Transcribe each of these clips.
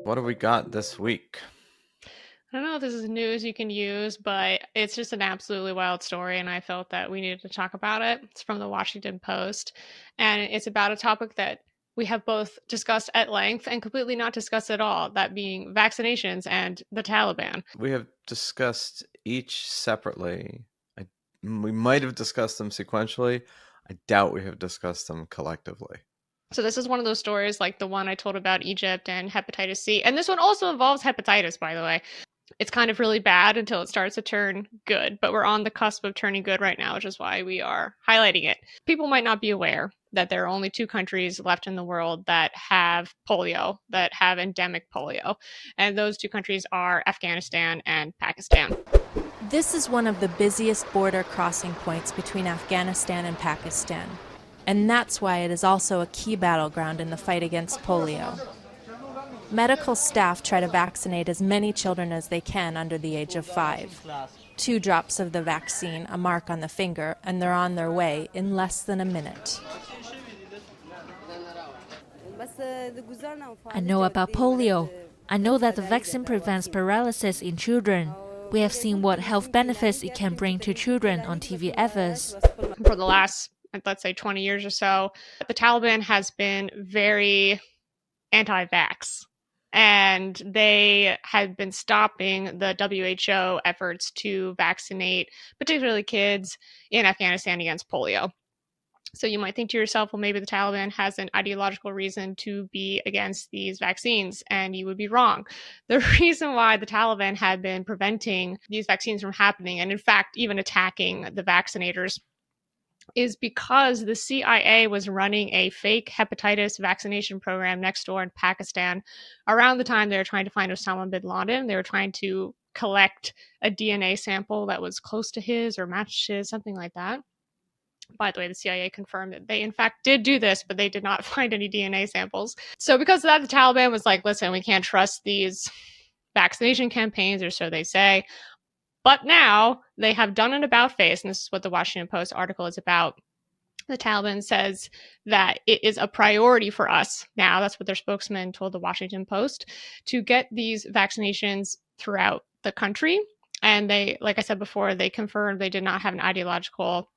What do we got this week? I don't know if this is news you can use, but it's just an absolutely wild story, and I felt that we needed to talk about it. It's from the Washington Post, and it's about a topic that we have both discussed at length and completely not discussed at all, that being vaccinations and the Taliban. We have discussed each separately. We might have discussed them sequentially. I doubt we have discussed them collectively. So this is one of those stories like the one I told about Egypt and hepatitis C. And this one also involves hepatitis, by the way. It's kind of really bad until it starts to turn good, but we're on the cusp of turning good right now, which is why we are highlighting it. People might not be aware that there are only two countries left in the world that have polio, that have endemic polio. And those two countries are Afghanistan and Pakistan. This is one of the busiest border crossing points between Afghanistan and Pakistan, and that's why it is also a key battleground in the fight against polio. Medical staff try to vaccinate as many children as they can under the age of 5. 2 drops of the vaccine, a mark on the finger, and they're on their way in less than a minute. I know about polio. I know that the vaccine prevents paralysis in children. We have seen what health benefits it can bring to children on TV adverts. For the last, let's say, 20 years or so, the Taliban has been very anti-vax. And they had been stopping the WHO efforts to vaccinate, particularly kids in Afghanistan, against polio. So you might think to yourself, well, maybe the Taliban has an ideological reason to be against these vaccines, and you would be wrong. The reason why the Taliban had been preventing these vaccines from happening, and in fact, even attacking the vaccinators, is because the CIA was running a fake hepatitis vaccination program next door in Pakistan around the time they were trying to find Osama bin Laden. They were trying to collect a DNA sample that was close to his or matched his, something like that. By the way, the CIA confirmed that they, in fact, did do this, but they did not find any DNA samples. So, because of that, the Taliban was like, listen, we can't trust these vaccination campaigns, or so they say. But now they have done an about face, and this is what the Washington Post article is about. The Taliban says that it is a priority for us now, that's what their spokesman told the Washington Post, to get these vaccinations throughout the country. And they, like I said before, they confirmed they did not have an ideological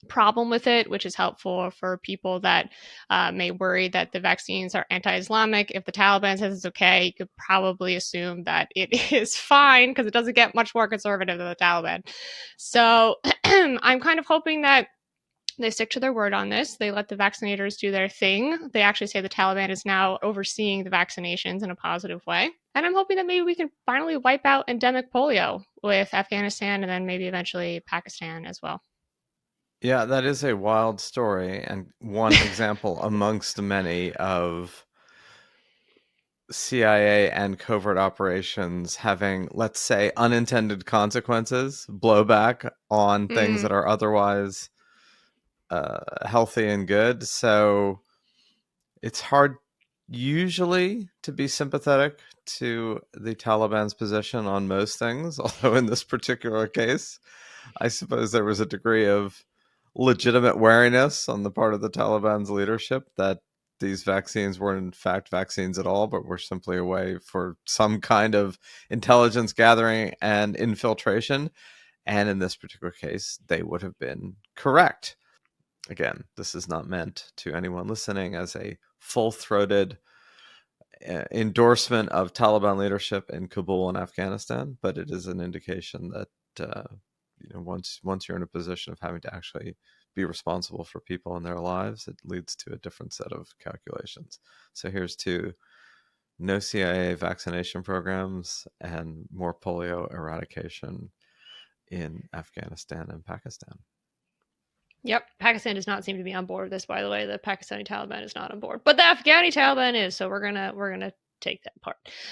problem with it, which is helpful for people that may worry that the vaccines are anti-Islamic. If the Taliban says it's okay, you could probably assume that it is fine because it doesn't get much more conservative than the Taliban. So I'm kind of hoping that they stick to their word on this. They let the vaccinators do their thing. They actually say the Taliban is now overseeing the vaccinations in a positive way. And I'm hoping that maybe we can finally wipe out endemic polio with Afghanistan and then maybe eventually Pakistan as well. Yeah, that is a wild story, and one example amongst many of CIA and covert operations having, let's say, unintended consequences, blowback on things that are otherwise healthy and good. So it's hard usually to be sympathetic to the Taliban's position on most things, although in this particular case, I suppose there was a degree of legitimate wariness on the part of the Taliban's leadership that these vaccines weren't in fact vaccines at all, but were simply a way for some kind of intelligence gathering and infiltration. And in this particular case, they would have been correct. Again, this is not meant to anyone listening as a full-throated endorsement of Taliban leadership in Kabul and Afghanistan, but it is an indication that once you're in a position of having to actually be responsible for people in their lives, it leads to a different set of calculations. So here's to no CIA vaccination programs and more polio eradication in Afghanistan and Pakistan. Yep, Pakistan does not seem to be on board with this. By the way, the Pakistani Taliban is not on board, but the Afghani Taliban is. So we're gonna take that part.